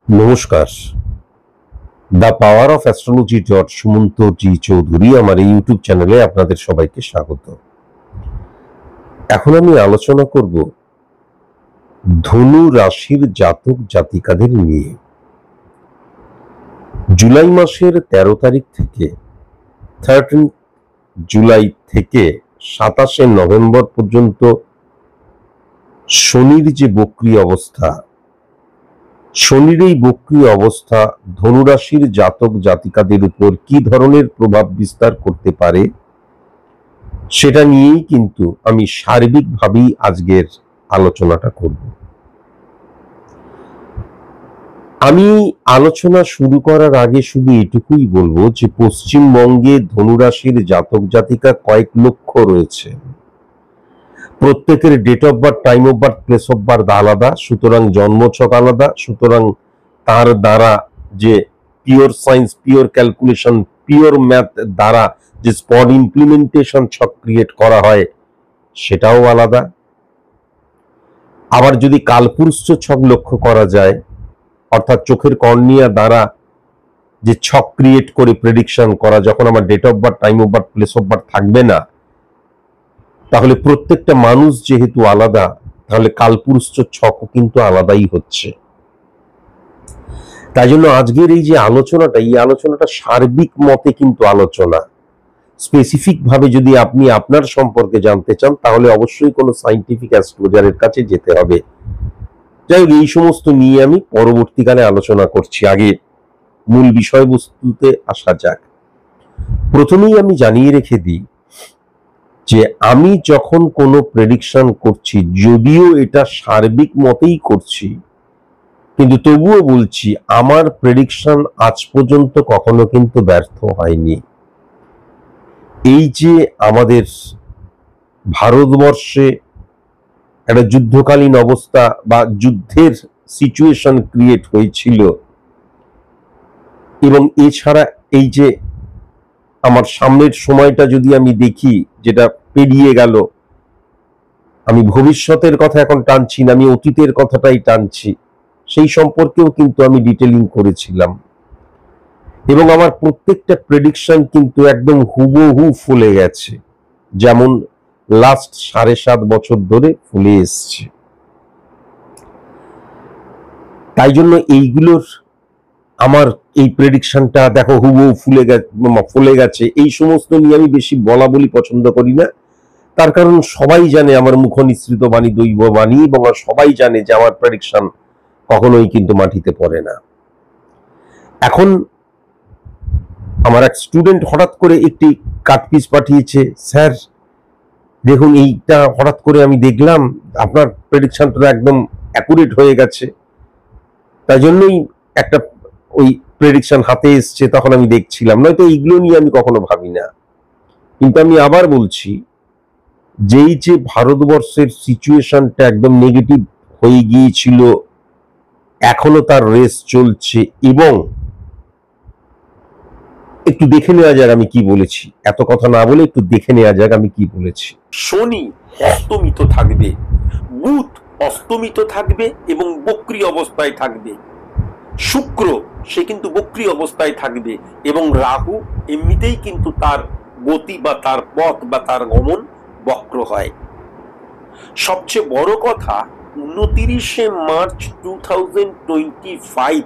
নমস্কার। The power of astrology Sumanta ji Chowdhury আমার এই ইউটিউব চ্যানেলে আপনাদের সবাইকে স্বাগত। এখন আমি আলোচনা করব ধনু রাশির জাতক জাতিকাদের নিয়ে। জুলাই মাসের 13 তারিখ থেকে 13 জুলাই থেকে 27 নভেম্বর পর্যন্ত শনির যে বক্রী অবস্থা, শনির এই বক্রী অবস্থা ধনুরাশির জাতক জাতিকাদের উপর কি ধরনের প্রভাব বিস্তার করতে পারে সেটা নিয়েই কিন্তু আমি সার্বিকভাবেই আজকের আলোচনাটা করব। আমি আলোচনা শুরু করার আগে শুধু এটুকুই বলবো যে পশ্চিমবঙ্গে ধনুরাশির জাতক জাতিকা কয়েক লক্ষ রয়েছে। প্রত্যেকের date of birth, time of birth, place of birth আলাদা, সুতরাং জন্মছক আলাদা, সুতরাং তার দ্বারা যে pure science, pure calculation, pure math দ্বারা যে স্পট ইমপ্লিমেন্টেশন ছক ক্রিয়েট করা হয় সেটাও আলাদা। আবার যদি কালপুরুষ ছক লক্ষ্য করা যায়, অর্থাৎ চোখের কর্নিয়া দ্বারা যে ছক ক্রিয়েট করে প্রেডিকশন করা, যখন আমার date of birth, time of birth, place of birth থাকবে না, তাহলে প্রত্যেকটা মানুষ যেহেতু আলাদা, তাহলে কালপুরুষ ছকও কিন্তু আলাদাই হচ্ছে। তাই জন্য আজকের এই যে আলোচনাটা সার্বিক মতে কিন্তু আলোচনা। স্পেসিফিক ভাবে যদি আপনি আপনার সম্পর্কে জানতে চান তাহলে অবশ্যই কোনো সায়েন্টিফিক অ্যাস্ট্রোলজারের কাছে যেতে হবে। যাই হোক, এই সমস্ত নিয়ে আমি পরবর্তীকালে আলোচনা করছি। আগে মূল বিষয়বস্তুতে আসা যাক। প্রথমেই আমি জানিয়ে রেখে দিই যে আমি যখন কোনো প্রেডিকশন করছি, যদিও এটা সার্বিক মতেই করছি, কিন্তু তবুও বলছি আমার প্রেডিকশন আজ পর্যন্ত কখনো কিন্তু ব্যর্থ হয়নি। এই যে আমাদের ভারতবর্ষে একটা যুদ্ধকালীন অবস্থা বা যুদ্ধের সিচুয়েশন ক্রিয়েট হয়েছিল, এবং এছাড়া এই যে আমার সামনের সময়টা যদি আমি দেখি যেটা পেরিয়ে গেল, আমি ভবিষ্যতের কথা এখন টানছি না, আমি অতীতের কথাটাই টানছি, সেই সম্পর্কেও কিন্তু আমি ডিটেলিং করেছিলাম। এবং আমার প্রত্যেকটা প্রেডিকশন কিন্তু একদম হুবহু ফলে গেছে, যেমন লাস্ট 7.5 বছর ধরে ফলে এসছে। তাই জন্য এইগুলোর আমার এই প্রেডিকশনটা দেখো হুবহু ফলে গেছে, এই সমস্ত নিয়ে আমি বেশি বলা বলি পছন্দ করি না। তার কারণ সবাই জানে আমার মুখ নিঃসৃত বাণী দৈব বাণী, এবং সবাই জানে যে আমার প্রেডিকশন কখনোই কিন্তু মাটিতে পড়ে না। এখন আমার এক স্টুডেন্ট হঠাৎ করে একটি কাটপিস পাঠিয়েছে, স্যার দেখুন এইটা হঠাৎ করে আমি দেখলাম আপনার প্রেডিকশনটা একদম অ্যাকুরেট হয়ে গেছে। তাই জন্যই একটা ওই প্রেডিকশন হাতে এসছে, তখন আমি দেখছিলাম, নয়তো এইগুলো নিয়ে আমি কখনো ভাবি না। কিন্তু আমি আবার বলছি, যেই যে ভারতবর্ষের সিচুয়েশনটা একদম নেগেটিভ হয়ে গিয়েছিল, এখনো তার রেস চলছে। এবং একটু দেখে নেওয়া যাক আমি কি বলেছি, এত কথা না বলে একটু দেখে নেওয়া যাক আমি কি বলেছি। শনি অস্তমিত থাকবে, বুধ অস্তমিত থাকবে এবং বক্রী অবস্থায় থাকবে, শুক্র সে কিন্তু বক্রী অবস্থায় থাকবে, এবং রাহু এমনিতেই কিন্তু তার গতি বা তার পথ বা তার গমন বক্র হয়। সবচেয়ে বড় কথা, 29 মার্চ 2025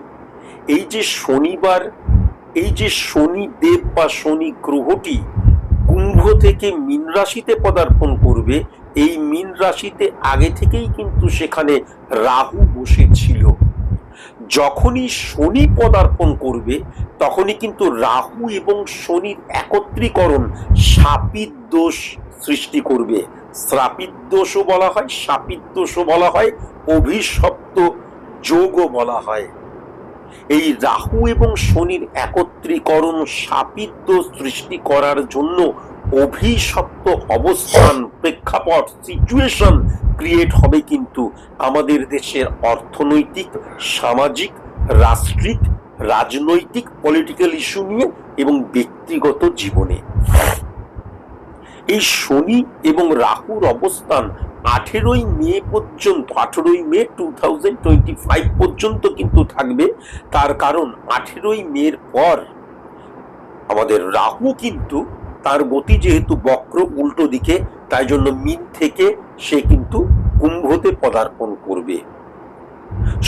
এই যে শনিবার, এই যে শনিদেব বা শনি গ্রহটি কুম্ভ থেকে মীন রাশিতে পদার্পণ করবে, এই মীন রাশিতে আগে থেকেই কিন্তু সেখানে রাহু বসেছিল। যখনই শনি পদার্পণ করবে তখনই কিন্তু রাহু এবং শনির একত্রীকরণ শাপিত দোষ সৃষ্টি করবে। শ্রাপিত দোষও বলা হয়, শাপিত দোষও বলা হয়, অভিশপ্ত যোগও বলা হয়। এই রাহু এবং শনির একত্রীকরণ শাপিত দোষ সৃষ্টি করার জন্য অভিশপ্ত অবস্থান, প্রেক্ষাপট, সিচুয়েশন ক্রিয়েট হবে কিন্তু আমাদের দেশের অর্থনৈতিক, সামাজিক, রাষ্ট্রিক, রাজনৈতিক, পলিটিক্যাল ইস্যু নিয়ে এবং ব্যক্তিগত জীবনে। এই শনি এবং রাহুর অবস্থান 18ই মে পর্যন্ত, 18ই মে 2025 পর্যন্ত কিন্তু থাকবে। তার কারণ 18ই মের পর আমাদের রাহু কিন্তু তার গতি যেহেতু বক্র উল্টো দিকে, তাই জন্য মিন থেকে সে কিন্তু কুম্ভতে পদার্পণ করবে।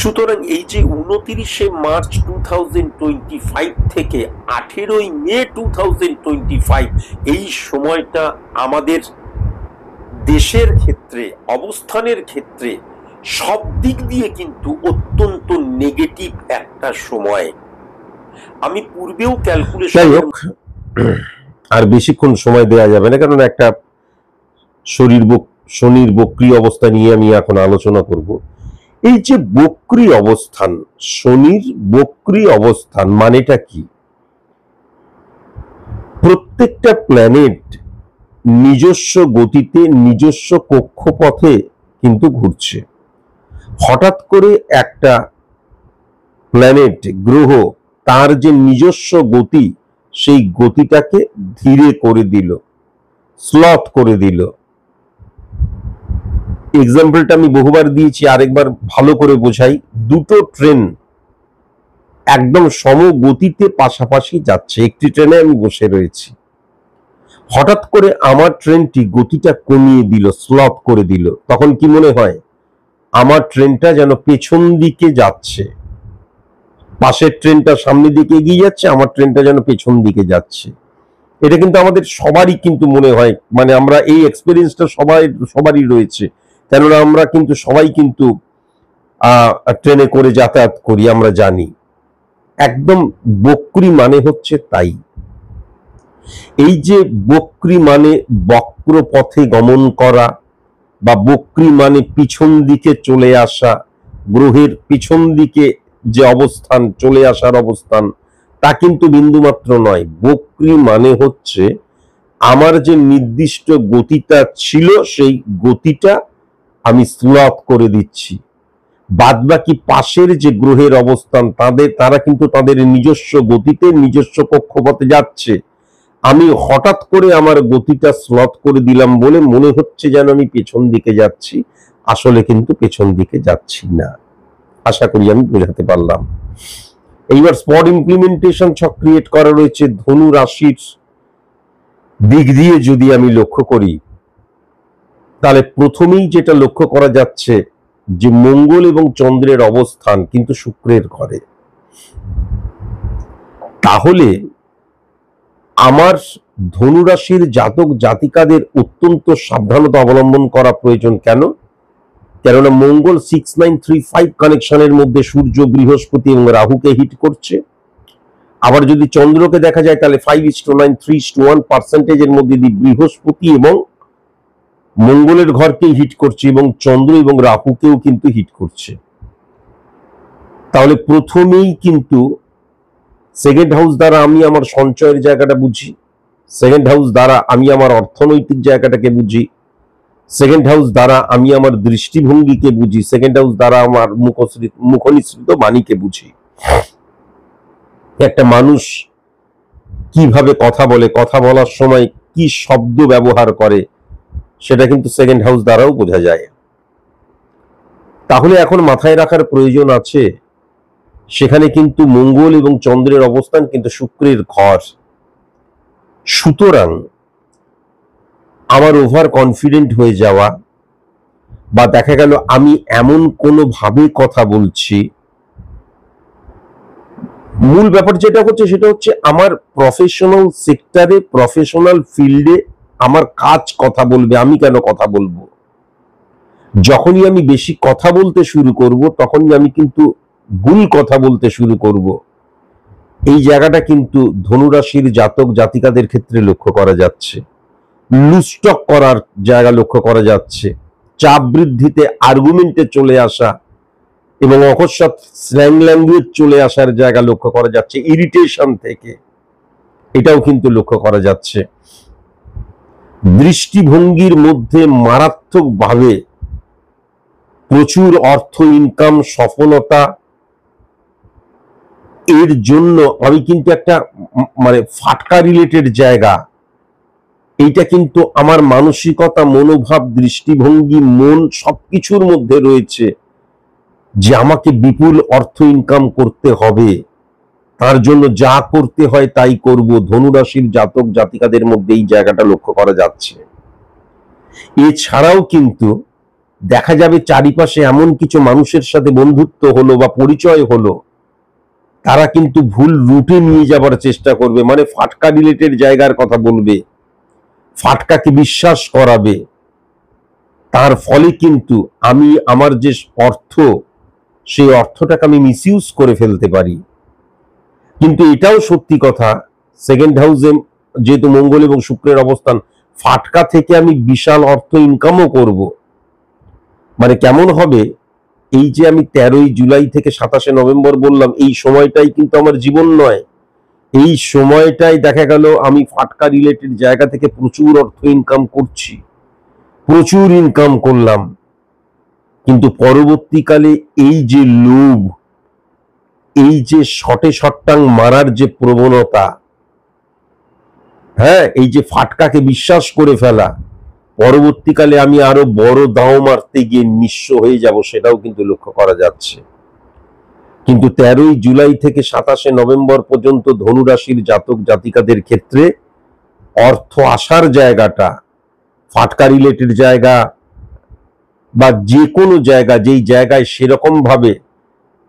সুতরাং এই যে 29শে মার্চ 2025 থেকে 18ই মে 2025 এই সময়টা আমাদের দেশের ক্ষেত্রে, অবস্থানের ক্ষেত্রে সব দিক দিয়ে কিন্তু অত্যন্ত নেগেটিভ একটা সময়। আমি পূর্বেও ক্যালকুলেশন, আর বেশিক্ষণ সময় দেওয়া যাবে না, কারণ একটা শনির বক্রী অবস্থা নিয়ে আমি এখন আলোচনা করব। এই যে বক্রী অবস্থান, শনির বক্রী অবস্থান মানেটা কি? প্রত্যেকটা প্ল্যানেট নিজস্ব গতিতে নিজস্ব কক্ষপথে কিন্তু ঘুরছে। হঠাৎ করে একটা প্ল্যানেট, গ্রহ, তার যে নিজস্ব গতি, সেই গতিটাকে ধীরে করে দিল, স্লথ করে দিল। এক্সাম্পলটা আমি বহুবার দিয়েছি, আরেকবার ভালো করে বোঝাই। দুটো ট্রেন একদম সমগতিতে পাশাপাশি যাচ্ছে, একটি ট্রেনে আমি বসে রয়েছি। হঠাৎ করে আমার ট্রেনটি গতিটা কমিয়ে দিল, স্লথ করে দিল। তখন কি মনে হয়? আমার ট্রেনটা যেন পেছন দিকে যাচ্ছে। পাশের ট্রেনটা সামনের দিকে এগিয়ে যাচ্ছে, আমার ট্রেনটা যেন পেছন দিকে যাচ্ছে। এটা কিন্তু আমাদের সবারই কিন্তু মনে হয়, মানে আমরা এই এক্সপেরিয়েন্সটা সবারই রয়েছে। কেননা আমরা কিন্তু সবাই কিন্তু ট্রেনে করে যাতায়াত করি, আমরা জানি। একদম বক্রী মানে হচ্ছে তাই। এই যে বক্রী মানে বক্র পথে গমন করা, বা বক্রী মানে পিছন দিকে চলে আসা, গ্রহের পিছন দিকে যে অবস্থান, চলে আসার অবস্থান, তা কিন্তু বিন্দুমাত্র নয়। বক্রী মানে হচ্ছে আমার যে নির্দিষ্ট গতিটা ছিল, সেই গতিটা আমি স্লথ করে দিচ্ছি। বাদবাকি পাশের যে গ্রহের অবস্থান, তারা কিন্তু তাদের নিজস্ব গতিতে নিজস্ব কক্ষপথে যাচ্ছে। আমি হঠাৎ করে আমার গতিটা স্লথ করে দিলাম বলে মনে হচ্ছে যেন আমি পেছন দিকে যাচ্ছি, আসলে কিন্তু পেছন দিকে যাচ্ছি না। আশা করি আমি বোঝাতে পারলাম। এইবার স্পট ইমপ্লিমেন্টেশন ছক ক্রিয়েট করা রয়েছে ধনু রাশির দিক দিয়ে। যদি আমি লক্ষ্য করি, তাহলে প্রথমেই যেটা লক্ষ্য করা যাচ্ছে যে মঙ্গল এবং চন্দ্রের অবস্থান কিন্তু শুক্রের ঘরে। তাহলে আমার ধনুরাশির জাতক জাতিকাদের অত্যন্ত সাবধানতা অবলম্বন করা প্রয়োজন। কেননা মঙ্গল 6935 কানেকশনের মধ্যে সূর্য, বৃহস্পতি এবং রাহুকে হিট করছে। আবার যদি চন্দ্রকে দেখা যায়, তাহলে 5:9 3:1% মধ্যে বৃহস্পতি এবং মঙ্গলের ঘরকেই হিট করছে, এবং চন্দ্র এবং রাহুকেও কিন্তু হিট করছে। তাহলে প্রথমেই কিন্তু সেকেন্ড হাউস দ্বারা আমি আমার সঞ্চয়ের জায়গাটা বুঝি, সেকেন্ড হাউস দ্বারা আমি আমার অর্থনৈতিক জায়গাটাকে বুঝি, সেকেন্ড হাউস দ্বারা আমি আমার দৃষ্টিভঙ্গিকে বুঝি, সেকেন্ড হাউস দ্বারা আমার মুখনিসৃত বাণীকে বুঝি। একটা মানুষ কিভাবে কথা বলে, কথা বলার সময় কি শব্দ ব্যবহার করে, সেটা কিন্তু সেকেন্ড হাউস দ্বারাও বোঝা যায়। তাহলে এখন মাথায় রাখার প্রয়োজন আছে, সেখানে কিন্তু মঙ্গল এবং চন্দ্রের অবস্থান কিন্তু শুক্রের ঘর। সুতরাং আমার ওভার কনফিডেন্ট হয়ে যাওয়া, বা দেখা গেল আমি এমন কোনো ভাবে কথা বলছি, মূল ব্যাপার যেটা হচ্ছে সেটা হচ্ছে আমার প্রফেশনাল সেক্টরে, প্রফেশনাল ফিল্ডে আমার কাজ কথা বলবে, আমি কেন কথা বলবো। যখনই আমি বেশি কথা বলতে শুরু করব, তখনই আমি কিন্তু ভুল কথা বলতে শুরু করব। এই জায়গাটা কিন্তু ধনুরাশির জাতক জাতিকাদের ক্ষেত্রে লক্ষ্য করা যাচ্ছে। লুস্টক করার জায়গা লক্ষ্য করা যাচ্ছে, চাপ বৃদ্ধিতে আর্গুমেন্টে চলে আসা এবং অকস্মাৎ স্ল্যাং ল্যাঙ্গুয়েজ চলে আসার জায়গা লক্ষ্য করা যাচ্ছে, ইরিটেশন থেকে, এটাও কিন্তু লক্ষ্য করা যাচ্ছে। দৃষ্টিভঙ্গির মধ্যে মারাত্মকভাবে প্রচুর অর্থ ইনকাম, সফলতা, এর জন্য আমি কিন্তু একটা মানে ফাটকা রিলেটেড জায়গা, এইটা কিন্তু আমার মানসিকতা, মনোভাব, দৃষ্টিভঙ্গি, মন সবকিছুর মধ্যে রয়েছে যে আমাকে বিপুল অর্থ ইনকাম করতে হবে, তার জন্য যা করতে হয় তাই করব। ধনুরাশির জাতক জাতিকাদের মধ্যে এই জায়গাটা লক্ষ্য করা যাচ্ছে। এছাড়াও কিন্তু দেখা যাবে চারিপাশে এমন কিছু মানুষের সাথে বন্ধুত্ব হলো বা পরিচয় হলো, তারা কিন্তু ভুল রুটে নিয়ে যাবার চেষ্টা করবে, মানে ফাটকা রিলেটেড জায়গার কথা বলবে, ফাটকাকে বিশ্বাস করাবে। তার ফলে কিন্তু আমি আমার যে অর্থ, সেই অর্থটাকে আমি মিসইউজ করে ফেলতে পারি। কিন্তু এটাও সত্যি কথা, সেকেন্ড হাউসে যেহেতু মঙ্গল এবং শুক্রের অবস্থান, ফাটকা থেকে আমি বিশাল অর্থ ইনকামও করব। মানে কেমন হবে, এই যে আমি 13ই জুলাই থেকে 27শে নভেম্বর বললাম, এই সময়টাই কিন্তু আমার জীবন নয়। এই সময়টাই দেখা গেল আমি ফাটকা রিলেটেড জায়গা থেকে প্রচুর অর্থ ইনকাম করছি, প্রচুর ইনকাম করলাম, কিন্তু পরবর্তীকালে এই যে লোভ, এই যে শটে শটটাং মারার যে প্রবণতা, হ্যাঁ, এই যে ফাটকাকে বিশ্বাস করে ফেলা, পরবর্তীকালে আমি আরো বড় দাও মারতে গিয়ে নিঃস্ব হয়ে যাব, সেটাও কিন্তু লক্ষ্য করা যাচ্ছে। কিন্তু 13ই জুলাই থেকে 27শে নভেম্বর পর্যন্ত ধনুরাশির জাতক জাতিকাদের ক্ষেত্রে অর্থ আসার জায়গাটা, ফাটকা রিলেটেড জায়গা বা যে কোনো জায়গা, যেই জায়গায় সেরকম ভাবে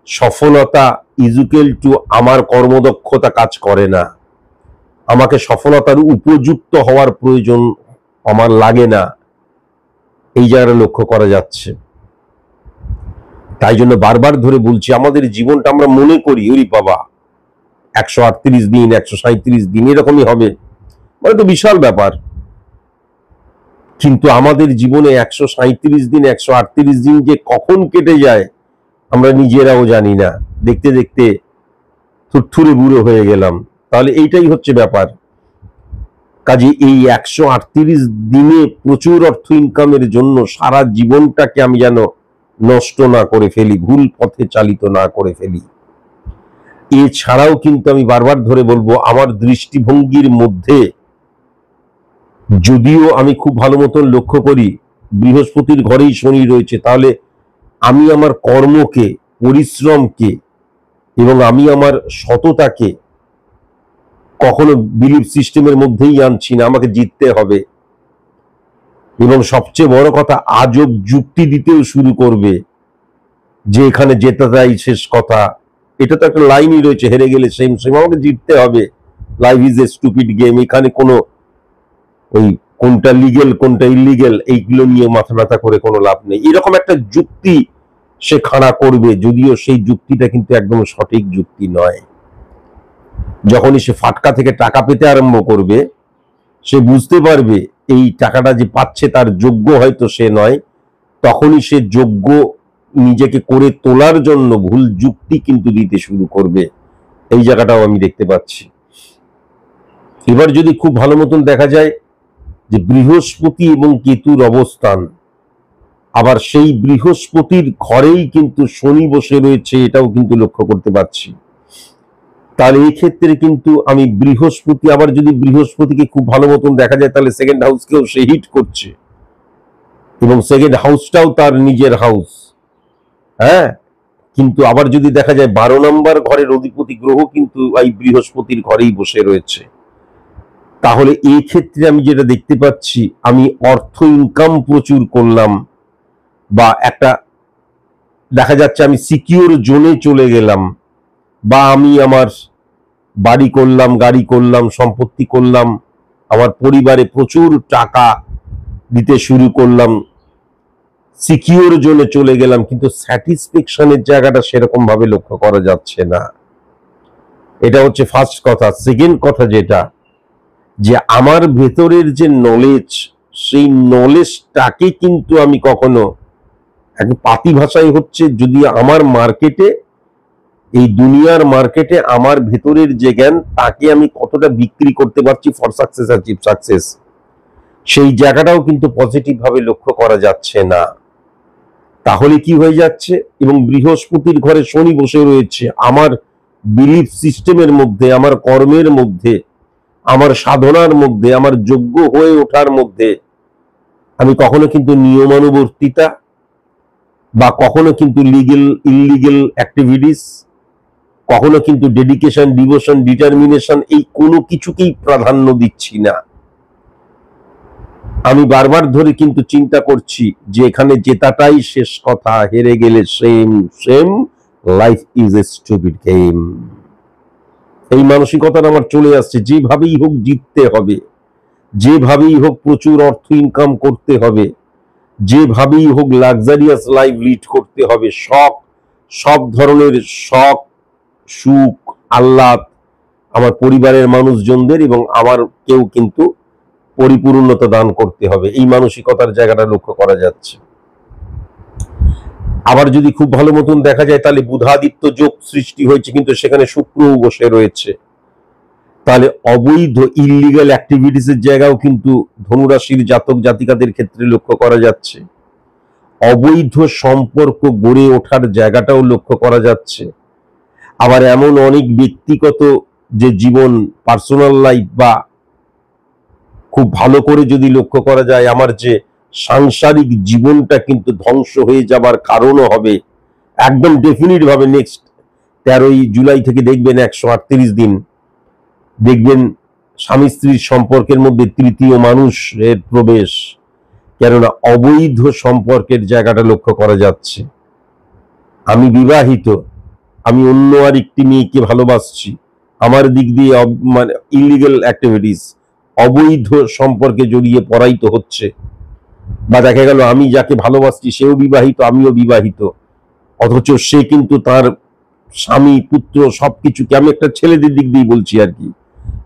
সফলতা ইজুকেল টু আমার কর্মদক্ষতা কাজ করে না, আমাকে সফলতার উপযুক্ত হওয়ার প্রয়োজন আমার লাগে না, এই জায়গাটা লক্ষ্য করা যাচ্ছে। তাই জন্য বারবার ধরে বলছি, আমাদের জীবনটা আমরা মনে করি ওরে বাবা 138 দিন 137 দিন এরকমই হবে, মানে তো বিশাল ব্যাপার। কিন্তু আমাদের জীবনে 137 দিন 138 দিন যে কখন কেটে যায় আমরা নিজেরাও জানি না, দেখতে দেখতে থুরথুরে বুড়ো হয়ে গেলাম। তাহলে এইটাই হচ্ছে ব্যাপার। কাজে এই 138 দিনে প্রচুর অর্থ ইনকামের জন্য সারা জীবনটাকে আমি যেন নষ্ট না করে ফেলি, ভুল পথে চালিত না করে ফেলি। এছাড়াও কিন্তু আমি বারবার ধরে বলবো, আমার দৃষ্টিভঙ্গির মধ্যে যদিও আমি খুব ভালো মতন লক্ষ্য করি বৃহস্পতির ঘরেই শনি রয়েছে, তাহলে আমি আমার কর্মকে, পরিশ্রমকে এবং আমি আমার সততাকে কখনো বিলিফ সিস্টেমের মধ্যেই আনছি না, আমাকে জিততে হবে। এবং সবচেয়ে বড় কথা, আজব যুক্তি দিতেও শুরু করবে যে এখানে জেতাটাই শেষ কথা। এটা তো একটা লাইনই রয়েছে, হেরে গেলে সেম সেম, আমাকে জিততে হবে, life is a stupid game. এখানে কোনো ওই কোনটা লিগেল কোনটা ইলিগেল এইগুলো নিয়ে মাথা ব্যথা করে কোনো লাভ নেই, এরকম একটা যুক্তি সে খাড়া করবে, যদিও সেই যুক্তিটা কিন্তু একদম সঠিক যুক্তি নয়। যখনই সে ফাটকা থেকে টাকা পেতে আরম্ভ করবে, সে বুঝতে পারবে এই টাকাটা যে পাচ্ছে তার যোগ্য হয়তো সে নয়, তখনই সে যোগ্য নিজেকে করে তোলার জন্য ভুল যুক্তি কিন্তু দিতে শুরু করবে। এই জায়গাটাও আমি দেখতে পাচ্ছি। এবার যদি খুব ভালো মতন দেখা যায় যে বৃহস্পতি এবং কেতুর অবস্থান, আবার সেই বৃহস্পতির ঘরেই কিন্তু শনি বসে রয়েছে, এটাও কিন্তু লক্ষ্য করতে পারছি। তাহলে এই ক্ষেত্রে কিন্তু আমি বৃহস্পতি, আবার যদি বৃহস্পতিকে খুব ভালো মতন দেখা যায়, তাহলে সেকেন্ড হাউসকেও সে হিট করছে এবং সেকেন্ড হাউসটাও তার নিজের হাউস। হ্যাঁ, কিন্তু আবার যদি দেখা যায় 12 নম্বর ঘরের অধিপতি গ্রহ কিন্তু এই বৃহস্পতির ঘরেই বসে রয়েছে, তাহলে এই ক্ষেত্রে আমি যেটা দেখতে পাচ্ছি, আমি অর্থ ইনকাম প্রচুর করলাম, বা একটা দেখা যাচ্ছে আমি সিকিউর জোনে চলে গেলাম, বা আমি আমার বাড়ি করলাম, গাড়ি করলাম, সম্পত্তি করলাম, আমার পরিবারে প্রচুর টাকা দিতে শুরু করলাম, সিকিউর জোনে চলে গেলাম, কিন্তু স্যাটিসফ্যাকশনের জায়গাটা সেরকম ভাবে লক্ষ্য করা যাচ্ছে না। এটা হচ্ছে ফার্স্ট কথা। সেকেন্ড কথা যেটা, যে আমার ভেতরের যে নলেজ, সেই নলেজটাকে কিন্তু আমি কখনো, এক পাতি ভাষায় হচ্ছে, যদি আমার মার্কেটে, এই দুনিয়ার মার্কেটে আমার ভেতরের যে জ্ঞান, তাকে আমি কতটা বিক্রি করতে পারছি ফর সাকসেস, অ্যাচিভ সাকসেস, সেই জায়গাটাও কিন্তু পজিটিভ ভাবে লক্ষ্য করা যাচ্ছে না। তাহলে কি হয়ে যাচ্ছে, এবং বৃহস্পতির ঘরে শনি বসে রয়েছে, আমার বিলিফ সিস্টেমের মধ্যে, আমার কর্মের মধ্যে আমার সাধনার মধ্যে, আমার যোগ্য হয়ে ওঠার মধ্যে আমি কখনো কিন্তু নিয়মানুবর্তিতা বা কখনো কিন্তু ইললিগেল অ্যাক্টিভিটিস, কখনো কিন্তু ডেডিকেশন, ডিভোশন, ডিটারমিনেশন এই কোনো কিছুকেই প্রাধান্য দিচ্ছি না। আমি বারবার ধরে কিন্তু চিন্তা করছি যে এখানে জেতাটাই শেষ কথা, হেরে গেলে same same, life is a stupid game. এই মানসিকতাটা আমার চলে আসছে, যেভাবেই হোক জিততে হবে, যেভাবেই হোক প্রচুর অর্থ ইনকাম করতে হবে, যেভাবেই হোক লাক্সারিয়াস লাইফ লিড করতে হবে, সব ধরনের শখ, সুখ, আহ্লাদ আমার পরিবারের মানুষজনদের এবং আমার কেউ কিন্তু পরিপূর্ণতা দান করতে হবে। এই মানসিকতার জায়গাটা লক্ষ্য করা যাচ্ছে। আবার যদি খুব ভালো মতন দেখা যায় তাহলে বুধাদিত্য যোগ সৃষ্টি হয়েছে, কিন্তু সেখানে শুক্রও বসে রয়েছে। তাহলে অবৈধ ইললিগাল অ্যাক্টিভিটিস এর জায়গাও কিন্তু ধনুরাশির জাতক জাতিকাদের ক্ষেত্রে লক্ষ্য করা যাচ্ছে। অবৈধ সম্পর্ক গড়ে ওঠার জায়গাটাও লক্ষ্য করা যাচ্ছে। আবার এমন অনেক ব্যক্তিগত যে জীবন, পার্সোনাল লাইফ বা খুব ভালো করে যদি লক্ষ্য করা যায়, আমার যে সাংসারিক জীবনটা কিন্তু ধ্বংস হয়ে যাবার কারণও হবে একদম ডেফিনিট ভাবে। নেক্সট 13ই জুলাই থেকে দেখবেন 138 দিন দেখবেন স্বামী স্ত্রীর সম্পর্কের মধ্যে তৃতীয় মানুষের প্রবেশ, কেননা অবৈধ সম্পর্কের জায়গাটা লক্ষ্য করা যাচ্ছে। আমি বিবাহিত, আমি অন্য আর একটি মেয়েকে ভালোবাসছি, আমার দিক দিয়ে মানে ইলিগাল অ্যাক্টিভিটিস, অবৈধ সম্পর্কে জড়িয়ে পড়াইতে হচ্ছে। বা দেখা গেল আমি যাকে ভালোবাসছি সেও বিবাহিত, আমিও বিবাহিত, অথচ সে কিন্তু তার স্বামী, পুত্র সবকিছুকে, আমি একটা ছেলেদের দিক দিয়ে বলছি আর কি,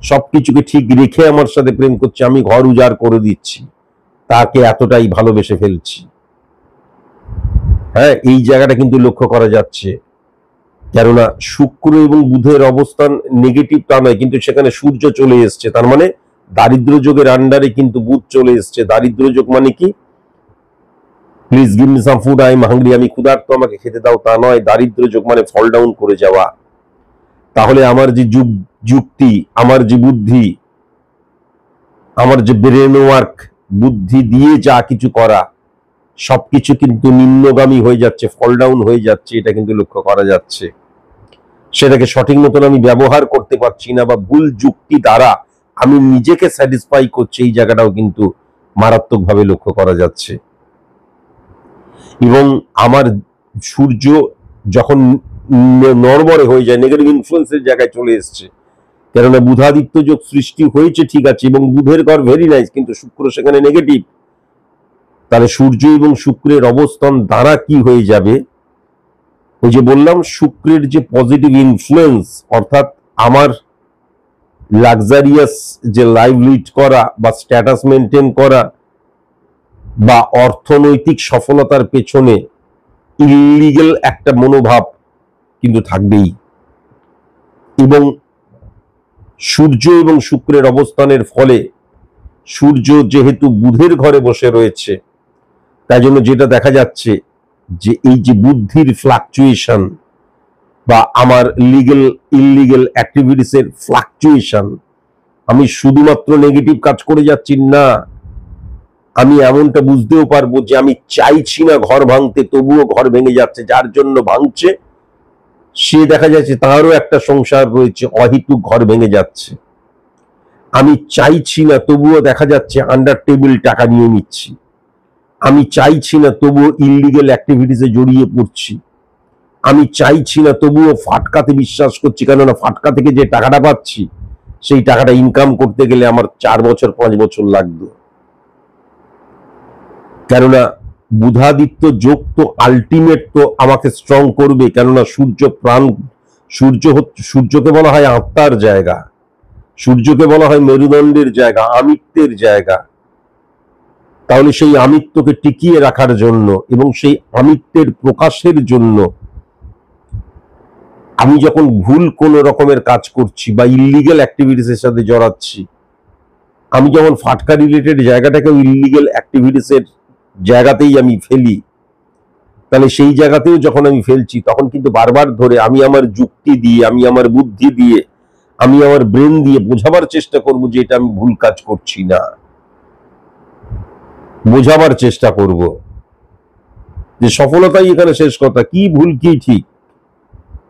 সবকিছুকে ঠিক রেখে আমার সাথে প্রেম করছে, আমি ঘর উজাড় করে দিচ্ছি, তাকে এতটাই ভালোবেসে ফেলছি। হ্যাঁ, এই জায়গাটা কিন্তু লক্ষ্য করা যাচ্ছে। কেননা শুক্র এবং বুধের অবস্থান নেগেটিভ তা নয়, কিন্তু সেখানে সূর্য চলে এসছে, তার মানে দারিদ্র যোগের আন্ডারে কিন্তু বুধ চলে এসছে। দারিদ্র যোগ মানে কি? Please give me some food, I am hungry, আমি ক্ষুধার্ত, আমাকে খেতে দাও, তা নয়। দারিদ্র যোগ মানে ফল ডাউন করে যাওয়া। তাহলে আমার যে যুক্তি, আমার যে বুদ্ধি, আমার যে ব্রেন ওয়ার্ক, বুদ্ধি দিয়ে যা কিছু করা, সবকিছু কিন্তু নিম্নগামী হয়ে যাচ্ছে, ফল ডাউন হয়ে যাচ্ছে, এটা কিন্তু লক্ষ্য করা যাচ্ছে। সেটাকে সঠিক মতন আমি ব্যবহার করতে পারছি না, বা ভুল যুক্তি দ্বারা আমি নিজেকে স্যাটিসফাই করছি, এই জায়গাটাও কিন্তু মারাত্মকভাবে লক্ষ্য করা যাচ্ছে। এবং আমার সূর্য যখন নড়বড়ে হয়ে যায়, নেগেটিভ ইনফ্লুয়েন্সের জায়গায় চলে এসছে, কেননা বুধাদিত্য যোগ সৃষ্টি হয়েছে ঠিক আছে, এবং বুধের ঘর ভেরি নাইস, কিন্তু শুক্র সেখানে নেগেটিভ। তাহলে সূর্য এবং শুক্রের অবস্থান দ্বারা কি হয়ে যাবে? ওই যে বললাম, শুক্রের যে পজিটিভ ইনফ্লুয়েন্স, অর্থাৎ আমার লাক্সারিয়াস যে লাইফ লিড করা বা স্ট্যাটাস মেনটেন করা বা অর্থনৈতিক সফলতার পেছনে ইলিগাল একটা মনোভাব কিন্তু থাকবেই। এবং সূর্য এবং শুক্রের অবস্থানের ফলে, সূর্য যেহেতু বুধের ঘরে বসে রয়েছে, তাই জন্য যেটা দেখা যাচ্ছে যে এই যে বুদ্ধির ফ্লাকচুয়েশন বা আমার ইললিগাল অ্যাক্টিভিটিস এর ফ্লাকচুয়েশন, আমি শুধুমাত্র নেগেটিভ কাজ করে যাচ্ছি না, আমি এমনটা বুঝতেও পারবো যে আমি চাইছি না ঘর ভাঙতে, তবুও ঘর ভেঙে যাচ্ছে। যার জন্য ভাঙছে সে দেখা যাচ্ছে তারও একটা সংসার রয়েছে, অহেতুক ঘর ভেঙে যাচ্ছে। আমি চাইছি না, তবুও দেখা যাচ্ছে আন্ডার টেবিল টাকা নিয়ে নিচ্ছি। আমি চাইছি না, তবুও ইললিগাল অ্যাক্টিভিটিসে জড়িয়ে পড়ছি। আমি চাইছি না, তবুও ফাটকাতে বিশ্বাস করছি, কেননা ফাটকা থেকে যে টাকাটা পাচ্ছি সেই টাকাটা ইনকাম করতে গেলে আমার 4 বছর 5 বছর লাগবে। কেননা বুধাদিত্য যোগ তো আলটিমেট তো আমাকে স্ট্রং করবে, কেননা সূর্য প্রাণ, সূর্যকে বলা হয় আত্মার জায়গা, সূর্যকে বলা হয় মেরুদণ্ডের জায়গা, আমিত্বের জায়গা। তাহলে সেই আমিত্বকে টিকিয়ে রাখার জন্য এবং সেই আমিত্বের প্রকাশের জন্য আমি যখন ভুল কোন রকমের কাজ করছি বা ইললিগাল অ্যাক্টিভিটিস এর সাথে জড়াচ্ছি, আমি যখন ফাটকা রিলেটেড জায়গাটাকে ইললিগাল অ্যাক্টিভিটিস এর জায়গাতেই আমি ফেলি, তাহলে সেই জায়গাতেও যখন আমি ফেলছি, তখন কিন্তু বারবার ধরে আমি আমার যুক্তি দিয়ে, আমি আমার বুদ্ধি দিয়ে আমি আমার ব্রেন দিয়ে বোঝাবার চেষ্টা করব যে এটা আমি ভুল কাজ করছি না, বোঝাবার চেষ্টা করব যে সফলতাই এখানে শেষ কথা, কি ভুল কি ঠিক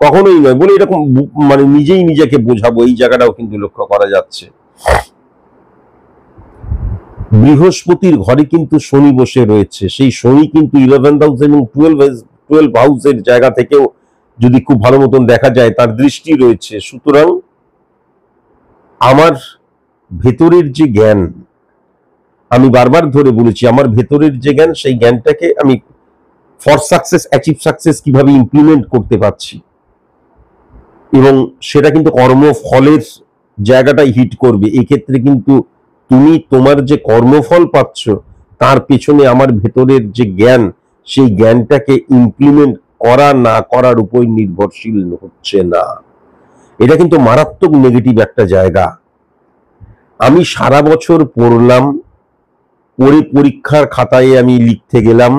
কখনোই নয় বলে এরকম মানে নিজেই নিজেকে বোঝাবো, এই জায়গাটাও কিন্তু লক্ষ্য করা যাচ্ছে। বৃহস্পতির ঘরে কিন্তু শনি বসে রয়েছে, সেই শনি কিন্তু 11th হাউস এবং 12 হাউসের জায়গা থেকেও যদি খুব ভালো মতন দেখা যায় তার দৃষ্টি রয়েছে। সুতরাং আমার ভেতরের যে জ্ঞান, আমি বারবার ধরে বলেছি, আমার ভেতরের যে জ্ঞান, সেই জ্ঞানটাকে আমি ফর সাকসেস, অ্যাচিভ সাকসেস কিভাবে ইমপ্লিমেন্ট করতে পারছি, এবং সেটা কিন্তু কর্মফলের জায়গাটাই হিট করবে। এক্ষেত্রে কিন্তু তুমি তোমার যে কর্মফল পাচ্ছ তার পেছনে আমার ভেতরের যে জ্ঞান, সেই জ্ঞানটাকে ইমপ্লিমেন্ট করা না করার উপর নির্ভরশীল হচ্ছে না। এটা কিন্তু মারাত্মক নেগেটিভ একটা জায়গা। আমি সারা বছর পড়লাম, পড়ে পরীক্ষার খাতায় আমি লিখতে গেলাম,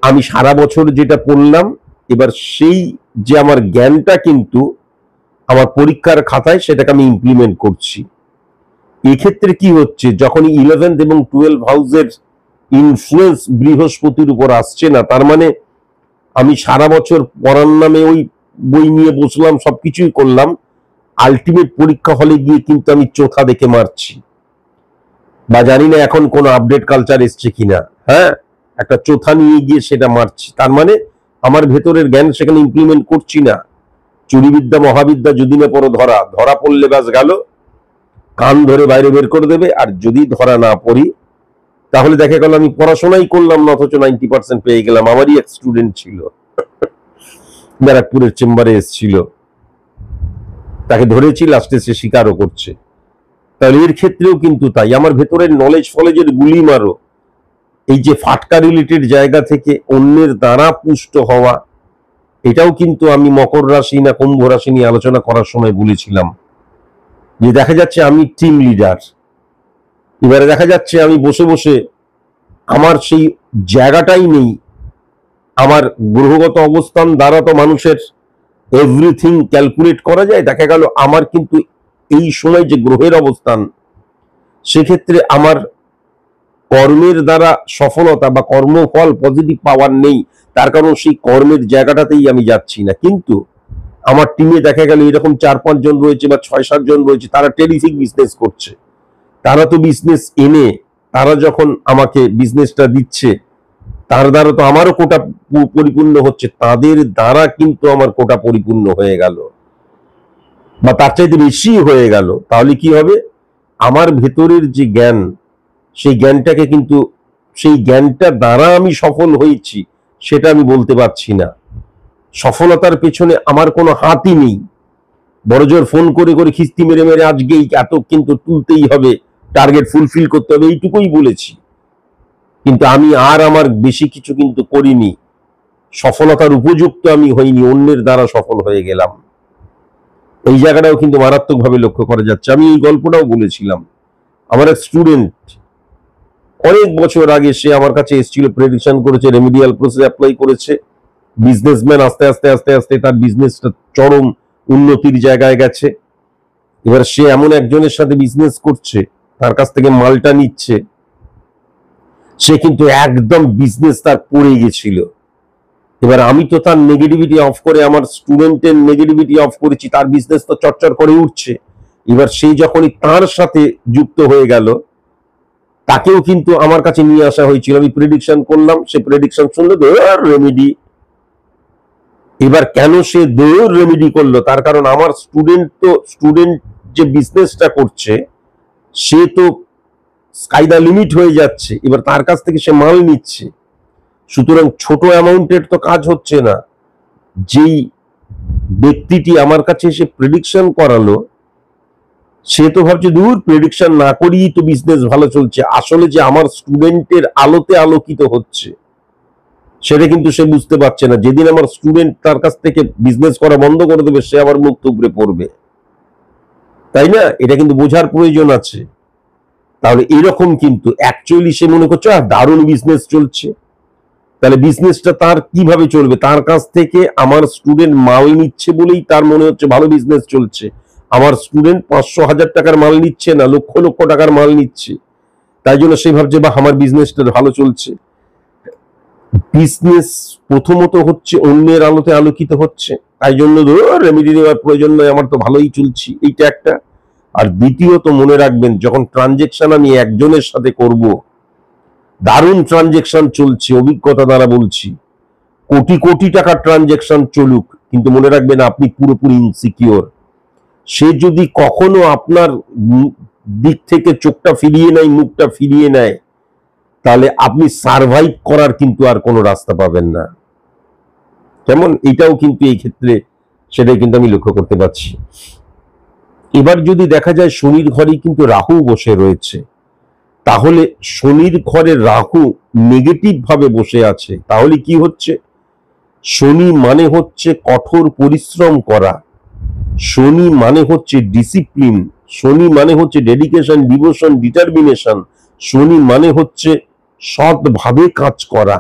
আমি সারা বছর যেটা পড়লাম, এবার সেই যে আমার জ্ঞানটা কিন্তু আমার পরীক্ষার খাতায় সেটাকে আমি ইমপ্লিমেন্ট করছি। এক্ষেত্রে কি হচ্ছে, যখনই 11th এবং 12 হাউসের ইনফ্লুয়েন্স বৃহস্পতির উপর আসছে না, তার মানে আমি সারা বছর পড়ার নামে ওই বই নিয়ে বসলাম, সবকিছুই করলাম, আলটিমেট পরীক্ষা হলে গিয়ে কিন্তু আমি চোথা দেখে মারছি, বা জানি না এখন কোন আপডেট কালচার এসছে কিনা, হ্যাঁ, একটা চোথা নিয়ে গিয়ে সেটা মারছি। তার মানে আমার ভেতরের জ্ঞান সেখানে ইমপ্লিমেন্ট করছি না। চুরিবিদ্যা মহাবিদ্যা যদি না পড়ো, ধরা পড়লে ব্যাস গেল, কান ধরে বাইরে বের করে দেবে। আর যদি ধরা না পড়ি তাহলে দেখা গেল আমি পড়াশোনাই করলাম না, অথচ 90% পেয়ে গেলাম। আমারই এক স্টুডেন্ট ছিল, ব্যারাকপুরের চেম্বারে এসেছিল, তাকে ধরেছি, লাস্টে সে স্বীকারও করছে। তাহলে এর ক্ষেত্রেও কিন্তু তাই, আমার ভেতরের নলেজ ফলেজের গুলি মারো, এই যে ফাটকা রিলেটেড জায়গা থেকে অন্যের দ্বারা পুষ্ট হওয়া, এটাও কিন্তু আমি মকর রাশি না কুম্ভ রাশি নিয়ে আলোচনা করার সময় বলেছিলাম যে দেখা যাচ্ছে আমি টিম লিডার, এবারে দেখা যাচ্ছে আমি বসে বসে আমার সেই জায়গাটাই নেই। আমার গ্রহগত অবস্থান দ্বারা তো মানুষের এভরিথিং ক্যালকুলেট করা যায়, দেখা গেল আমার কিন্তু এই সময় যে গ্রহের অবস্থান, সেক্ষেত্রে আমার কর্মের দ্বারা সফলতা বা কর্মফল পজিটিভ পাওয়ার নেই, তার কারণ সেই কর্মের জায়গাটাতেই আমি যাচ্ছি না। কিন্তু আমার টিমে দেখা গেল এরকম 4-5 জন রয়েছে বা 6-7 জন রয়েছে, তারা টেরিফিক বিজনেস করছে, তারা তো বিজনেস এনে তারা যখন আমাকে বিজনেসটা দিচ্ছে, তার দ্বারা তো আমারও কোটা পরিপূর্ণ হচ্ছে, তাদের দ্বারা কিন্তু আমার কোটা পরিপূর্ণ হয়ে গেল বা তার চাইতে বেশি হয়ে গেল। তাহলে কি হবে, আমার ভেতরের যে জ্ঞান, সেই জ্ঞানটাকে কিন্তু, সেই জ্ঞানটা দ্বারা আমি সফল হয়েছি সেটা আমি বলতে পারছি না। সফলতার পেছনে আমার কোনো হাতই নেই, বড়জোর ফোন করে করে খিস্তি মেরে মেরে আজকেই এত কিন্তু তুলতেই হবে, টার্গেট ফুলফিল করতে হবে, এইটুকুই বলেছি। কিন্তু আমি আর আমার বেশি কিছু কিন্তু করিনি, সফলতার উপযুক্ত আমি হইনি, অন্যের দ্বারা সফল হয়ে গেলাম। এই জায়গাটাও কিন্তু মারাত্মকভাবে লক্ষ্য করা যাচ্ছে। আমি এই গল্পটাও বলেছিলাম, আমার এক স্টুডেন্ট অনেক বছর আগে সে আমার কাছে এসেছিল, প্রেডিকশন করেছে, রেমিডিয়াল প্রসেস অ্যাপ্লাই করেছে, বিজনেসম্যান, আস্তে আস্তে আস্তে আস্তে তার বিজনেসটা চরম উন্নতির জায়গায় গেছে। এবার সে এমন একজনের সাথে বিজনেস করছে, তার কাছ থেকে মালটা নিচ্ছে, সে কিন্তু একদম বিজনেস তার পড়ে গেছিল। এবার আমি তো তার নেগেটিভিটি অফ করে আমার স্টুডেন্টের নেগেটিভিটি অফ করেছি, তার বিজনেস তো চরচর করে উঠছে। এবার সে যখনই তার সাথে যুক্ত হয়ে গেল, তাকেও কিন্তু আমার কাছে নিয়ে আসা হয়েছিল, আমি প্রেডিকশন করলাম, সে প্রেডিকশন শুনলো দৌড় রেমেডি। এবার কেন সে দৌড় রেমেডি করলো, তার কারণ আমার স্টুডেন্ট যে বিজনেসটা করছে সে তো স্কাই দ্য লিমিট হয়ে যাচ্ছে, এবার তার কাছ থেকে সে মাল নিচ্ছে। সুতরাং ছোট অ্যামাউন্টের তো কাজ হচ্ছে না। যেই ব্যক্তিটি আমার কাছে এসে প্রেডিকশন করালো, সে তো ভাবছে দূর প্রেডিকশন না করিই তো বিজনেস ভালো চলছে। আসলে যে আমার স্টুডেন্টের আলোতে আলোকিত হচ্ছে সেটা কিন্তু সে বুঝতে পারছে না। যেদিন আমার স্টুডেন্ট তার কাছ থেকে বিজনেস করা বন্ধ করে দেবে, সে আবার মুখ থুবড়ে পড়বে, তাই না? এটা কিন্তু বোঝার প্রয়োজন আছে। তাহলে এরকম কিন্তু অ্যাকচুয়ালি সে মনে করছে দারুণ বিজনেস চলছে, তাহলে বিজনেসটা তার কিভাবে চলবে? তার কাছ থেকে আমার স্টুডেন্ট মাল নিচ্ছে বলেই তার মনে হচ্ছে ভালো বিজনেস চলছে। আমার স্টুডেন্ট 500,000 টাকার মাল নিচ্ছে না, লক্ষ লক্ষ টাকার মাল নিচ্ছে। তাই জন্য সে ভাবছে বা আমার বিজনেসটা ভালো চলছে। বিজনেস প্রথমত হচ্ছে অন্যের আলোতে আলোকিত হচ্ছে, তাই জন্য রেমেডি নেওয়ার প্রয়োজন নয়, আমার তো ভালোই চলছি, এইটা একটা। আর দ্বিতীয়ত মনে রাখবেন, যখন ট্রানজেকশন আমি একজনের সাথে করব, দারুণ ট্রানজেকশন চলছে, অভিজ্ঞতা দ্বারা বলছি, কোটি কোটি টাকার ট্রানজেকশন চলুক, কিন্তু মনে রাখবেন আপনি পুরোপুরি ইনসিকিওর। সে যদি কখনো আপনার দিক থেকে চোখটা ফিরিয়ে নেয়, মুখটা ফিরিয়ে নেয়, তাহলে আপনি সার্ভাইভ করার কিন্তু আর কোনো রাস্তা পাবেন না। কেমন? এটাও কিন্তু এই ক্ষেত্রে সেটাই কিন্তু আমি লক্ষ্য করতে পারছি। এবার যদি দেখা যায় শনির ঘরেই কিন্তু রাহু বসে রয়েছে, তাহলে শনির ঘরে রাহু নেগেটিভ ভাবে বসে আছে, তাহলে কি হচ্ছে? শনি মানে হচ্ছে কঠোর পরিশ্রম করা, শনি মানে হচ্ছে ডিসিপ্লিন, শনি মানে হচ্ছে ডেডিকেশন, ডিভোশন, ডিটারমিনেশন, শনি মানে হচ্ছে সৎভাবে কাজ করা।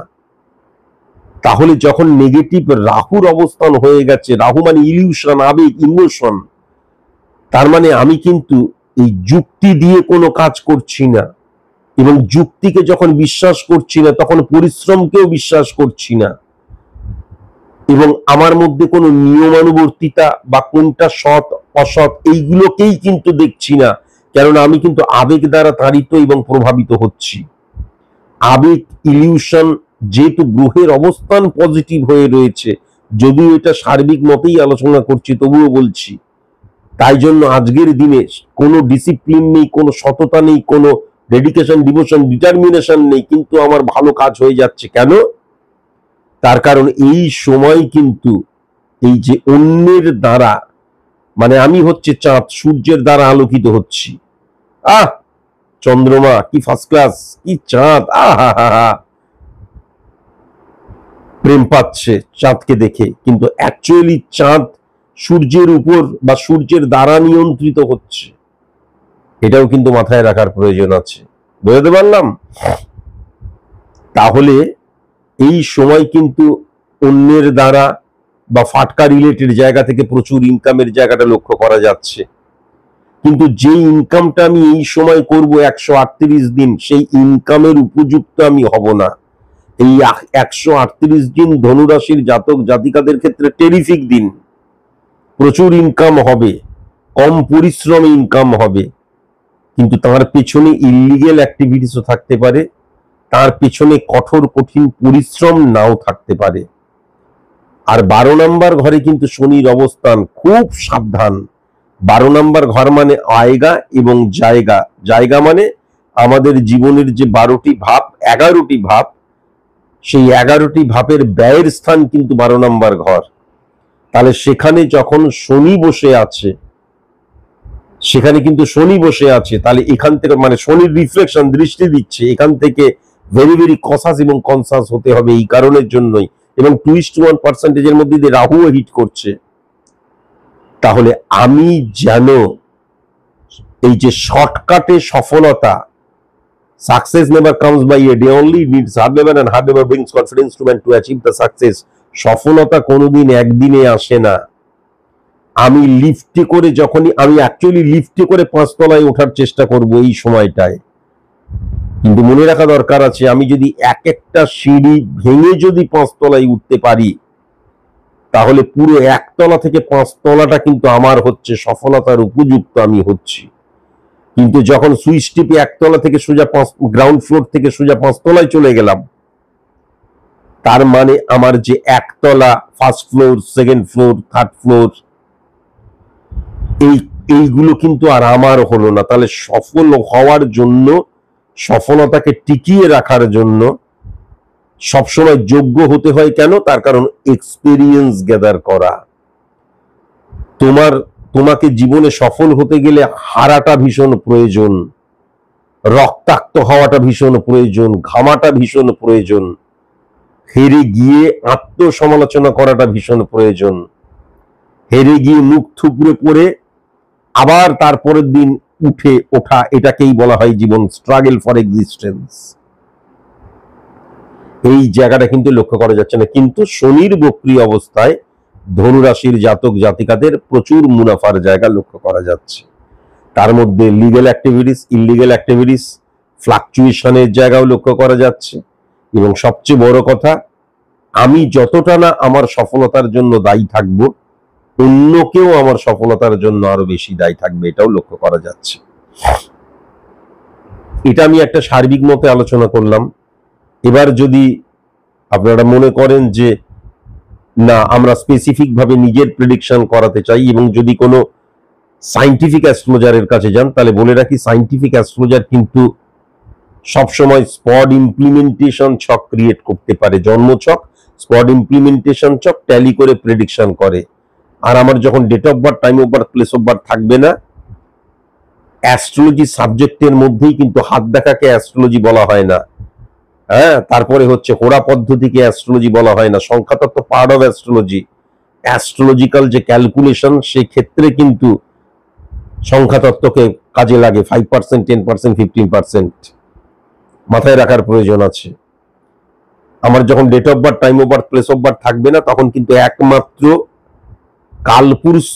তাহলে যখন নেগেটিভ রাহুর অবস্থান হয়ে গেছে, রাহু মানে ইলিউশন, আবেগ, ইমোশন, তার মানে আমি কিন্তু এই যুক্তি দিয়ে কোনো কাজ করছি না, এবং যুক্তিকে যখন বিশ্বাস করছি না, তখন পরিশ্রমকেও বিশ্বাস করছি না, এবং আমার মধ্যে কোনো নিয়মানুবর্তিতা বা কোনটা সৎ অসৎ এইগুলোকেই কিন্তু দেখছি না, কারণ আমি কিন্তু আবেগ দ্বারা তাড়িত এবং প্রভাবিত হচ্ছি। আবেগ, ইলিউশন, যেহেতু গ্রহের অবস্থান পজিটিভ হয়ে রয়েছে, যদিও এটা সার্বিক মতেই আলোচনা করছি, তবুও বলছি, তাই জন্য আজকের দিনে কোনো ডিসিপ্লিন নেই, কোনো সততা নেই, কোনো ডেডিকেশন, ডিভোশন, ডিটারমিনেশন নেই, কিন্তু আমার ভালো কাজ হয়ে যাচ্ছে। কেন? তার কারণ এই সময় কিন্তু এই যে অন্যের দ্বারা, মানে আমি হচ্ছে চাঁদ, সূর্যের দ্বারা আলোকিত হচ্ছি। আহ, চন্দ্রমা কি ফার্স্ট ক্লাস, কি চাঁদ, আহা, প্রেম পাচ্ছে চাঁদকে দেখে, কিন্তু অ্যাকচুয়ালি চাঁদ সূর্যের উপর বা সূর্যের দ্বারা নিয়ন্ত্রিত হচ্ছে, এটাও কিন্তু মাথায় রাখার প্রয়োজন আছে। বুঝতে পারলাম? তাহলে এই সময় কিন্তু অন্যের দ্বারা বা ফাটকা রিলেটেড জায়গা থেকে প্রচুর ইনকামের জায়গাটা লক্ষ্য করা যাচ্ছে, কিন্তু যে ইনকামটা আমি এই সময় করব 138 দিন, সেই ইনকামের উপযুক্ত আমি হব না। এই 138 দিন ধনুরাশির জাতক জাতিকাদের ক্ষেত্রে টেরিফিক দিন, প্রচুর ইনকাম হবে, কম পরিশ্রমে ইনকাম হবে, কিন্তু তার পেছনে ইলিগেল অ্যাক্টিভিটিসও থাকতে পারে, তার পেছনে কঠোর কঠিন পরিশ্রম নাও থাকতে পারে। আর 12 নম্বর ঘরে কিন্তু শনির অবস্থান, খুব সাবধান। 12 নম্বর ঘর মানে আয়গা এবং জায়গা, জায়গা মানে আমাদের জীবনের যে 12টি ভাব, 11টি ভাব, সেই 11টি ভাবের ব্যয়ের স্থান কিন্তু 12 নম্বর ঘর। তাহলে সেখানে যখন শনি বসে আছে, সেখানে কিন্তু শনি বসে আছে, তাহলে এখান থেকে মানে শনির রিফ্লেকশন, দৃষ্টি দিচ্ছে, এখান থেকে ভেরি ভেরি কসাস এবং কনসাস হতে হবে এই কারণের জন্যই। এবং 2:1% মধ্যে দিয়ে রাহুও হিট করছে। তাহলে আমি যেন এই যে শর্টকাটে সফলতা, success never comes by a day, only needs hard labour, and hard labour brings confidence to man to achieve the success. সফলতা কোনোদিন একদিনে আসে না। আমি লিফটে করে, যখনই আমি অ্যাকচুয়ালি লিফটে করে 5 তলায় ওঠার চেষ্টা করব এই সময়টায়, কিন্তু মনে রাখা দরকার আছে, আমি যদি এক একটা সিঁড়ি ভেঙে যদি 5 তলায় উঠতে পারি, তাহলে পুরো 1 তলা থেকে 5 তলাটা কিন্তু আমার হচ্ছে, সফলতার উপযুক্ত আমি হচ্ছি। কিন্তু যখন সুইচ টিপে 1 তলা থেকে সোজা গ্রাউন্ড ফ্লোর থেকে সোজা 5 তলায় চলে গেলাম, তার মানে আমার যে 1 তলা, first floor, second floor, third floor, এইগুলো কিন্তু আর আমার হলো না। তাহলে সফল হওয়ার জন্য, সফলতাকে টিকিয়ে রাখার জন্য সবসময় যোগ্য হতে হয়। কেন? তার কারণ এক্সপেরিয়েন্স গ্যাদার করা। তোমাকে জীবনে সফল হতে গেলে হারাটা ভীষণ প্রয়োজন, রক্তাক্ত হওয়াটা ভীষণ প্রয়োজন, ঘামাটা ভীষণ প্রয়োজন, হেরে গিয়ে আত্মসমালোচনা করাটা ভীষণ প্রয়োজন, হেরে গিয়ে মুখ থুবড়ে পড়ে আবার তারপরের দিন উঠে ওঠা, এটাকেই বলা হয় জীবন, স্ট্রাগল ফর এক্সিস্টেন্স। এই জায়গাটা কিন্তু লক্ষ্য করা যাচ্ছে না। কিন্তু শনির বক্রী অবস্থায় ধনু রাশির জাতক জাতিকাদের প্রচুর মুনাফার জায়গা লক্ষ্য করা যাচ্ছে। তার মধ্যে লিগ্যাল অ্যাক্টিভিটিস, ইললিগ্যাল অ্যাক্টিভিটিস, ফ্লাকচুয়েশনের জায়গাও লক্ষ্য করা যাচ্ছে। এবং সবচেয়ে বড় কথা, আমি যতটা না আমার সফলতার জন্য দায়ী থাকব, অন্য কেউ আমার সফলতার জন্য আরো বেশি দায়ী থাকবে, এটাও লক্ষ্য করা যাচ্ছে। এটা আমি একটা সার্বিক মতে আলোচনা করলাম। এবার যদি আপনারা মনে করেন যে না, আমরা স্পেসিফিক ভাবে নিজের প্রেডিকশন করাতে চাই এবং যদি কোনো সাইন্টিফিক অ্যাস্ট্রোলজারের কাছে যান, তাহলে বলে রাখি সাইন্টিফিক অ্যাস্ট্রোলজার কিন্তু সবসময় স্পট ইমপ্লিমেন্টেশন ছক ক্রিয়েট করতে পারে। জন্মছক, স্পট ইমপ্লিমেন্টেশন ছক ট্যালি করে প্রেডিকশন করে। আর আমার যখন date of birth, time of birth, place of birth থাকবে না, অ্যাস্ট্রোলজি সাবজেক্টের মধ্যেই কিন্তু হাত দেখাকে অ্যাস্ট্রোলজি বলা হয় না। হ্যাঁ, তারপরে হচ্ছে হোরা পদ্ধতিকে অ্যাস্ট্রোলজি বলা হয় না। সংখ্যাতত্ত্ব পার্ট অফ অ্যাস্ট্রোলজি। অ্যাস্ট্রোলজিক্যাল যে ক্যালকুলেশন, সেক্ষেত্রে কিন্তু সংখ্যাতত্ত্বকে কাজে লাগে 5%, 10%, 15%। মাথায় রাখার প্রয়োজন আছে। আমার যখন date of birth, time of birth, place of birth থাকবে না, তখন কিন্তু একমাত্র কালপুরুষ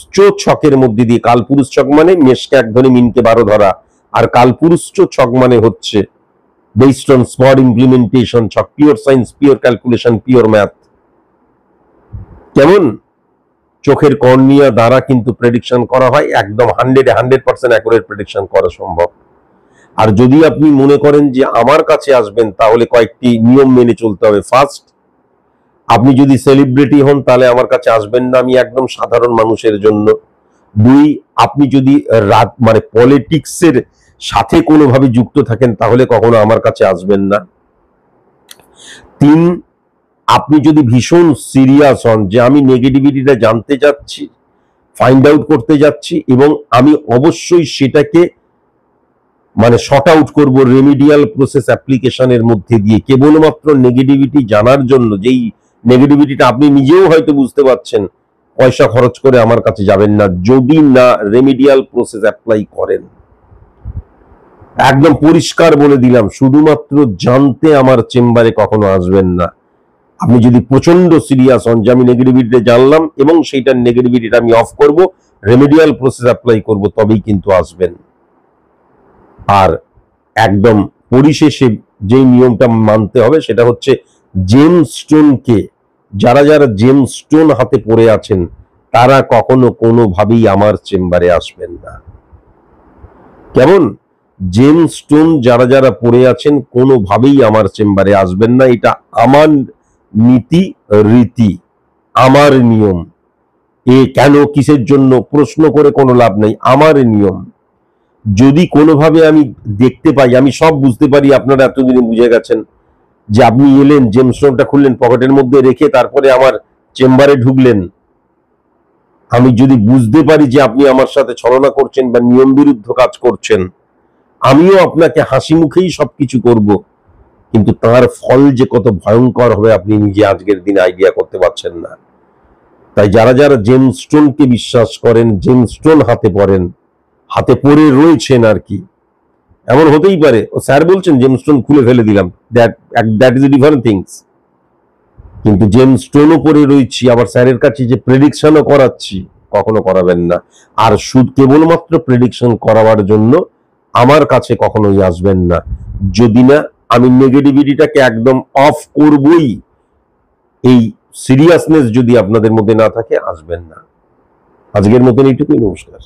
ছকের মধ্যে দিয়ে, কালপুরুষ ছক মানে মেষকে 1 ধরে মিনকে 12 ধরা, আর কালপুরুষ ছক মানে হচ্ছে বেসড অন স্পট ইমপ্লিমেন্টেশন ছক, pure science, pure calculation, pure math. কেমন? চোখের কর্নিয়া দ্বারা কিন্তু প্রেডিকশন করা হয়, একদম 100% অ্যাকুরেট প্রেডিকশন করা সম্ভব। আর যদি আপনি মনে করেন যে আমার কাছে আসবেন, তাহলে কয়েকটি নিয়ম মেনে চলতে হবে। ফার্স্ট, আপনি যদি সেলিব্রিটি হন তাহলে আমার কাছে আসবেন না, আমি একদম সাধারণ মানুষের জন্য। 2, আপনি যদি মানে পলিটিক্সের সাথে কোনোভাবে যুক্ত থাকেন তাহলে কখনো আমার কাছে আসবেন না। 3, আপনি যদি ভীষণ সিরিয়াস হন যে আমি নেগেটিভিটিটা জানতে যাচ্ছি, ফাইন্ড আউট করতে যাচ্ছি এবং আমি অবশ্যই সেটাকে মানে শর্ট আউট করব রেমিডিয়াল প্রসেস অ্যাপ্লিকেশনের মধ্যে দিয়ে, কেবলমাত্র নেগেটিভিটি জানার জন্য, যেই নেগেটিভিটিটা আপনি নিজেও হয়তো বুঝতে পারছেন, পয়সা খরচ করে আমার কাছে যাবেন না যদি না রেমিডিয়াল প্রসেস অ্যাপ্লাই করেন। একদম পরিষ্কার বলে দিলাম, শুধুমাত্র জানতে আমার চেম্বারে কখনো আসবেন না। আপনি যদি প্রচন্ড সিরিয়াস হন যে আমি নেগেটিভিটিটা জানলাম এবং সেইটার নেগেটিভিটিটা আমি অফ করব, রেমিডিয়াল প্রসেস অ্যাপ্লাই করব, তবেই কিন্তু আসবেন। আর একদম পরিশেষে যে নিয়মটা মানতে হবে সেটা হচ্ছে জেমস্টোনকে, যারা যারা জেমস্টোন হাতে পড়ে আছেন তারা কখনো কোনোভাবেই আমার চেম্বারে আসবেন না। কেমন? জেমস্টোন যারা যারা পড়ে আছেন কোনোভাবেই আমার চেম্বারে আসবেন না। এটা আমার নীতি রীতি, আমার নিয়ম। কেন, কিসের জন্য প্রশ্ন করে কোনো লাভ নেই, আমার নিয়ম। যদি কোনোভাবে আমি দেখতে পাই, আমি সব বুঝতে পারি, আপনারা এতদিনে বুঝে গেছেন যে আপনি এলেন, জেমস্টোনটা খুললেন, পকেটের মধ্যে রেখে তারপরে আমার চেম্বারে ঢুকলেন। আমি যদি বুঝতে পারি যে আপনি আমার সাথে ছলনা করছেন বা নিয়ম বিরুদ্ধ কাজ করছেন, আমিও আপনাকে হাসি মুখেই সবকিছু করব, কিন্তু তার ফল যে কত ভয়ঙ্কর হবে আপনি নিজে আজকের দিনে আইডিয়া করতে পারছেন না। তাই যারা যারা জেমস্টোনকে বিশ্বাস করেন, জেমস্টোন হাতে পড়েন, হাতে পড়ে রয়েছেন আর কি, এমন হতেই পারে ও স্যার বলছেন জেমস্টোন খুলে ফেলে দিলাম, that is a different things. কিন্তু জেমস্টোনও পড়ে রয়েছি, আবার স্যারের কাছে যে প্রেডিকশনও করাচ্ছি, কখনো করাবেন না। আর শুধু কেবলমাত্র প্রেডিকশন করাবার জন্য আমার কাছে কখনোই আসবেন না, যদি না আমি নেগেটিভিটিটাকে একদম অফ করবই। এই সিরিয়াসনেস যদি আপনাদের মধ্যে না থাকে, আসবেন না। আজকের মতন এইটুকুই, নমস্কার।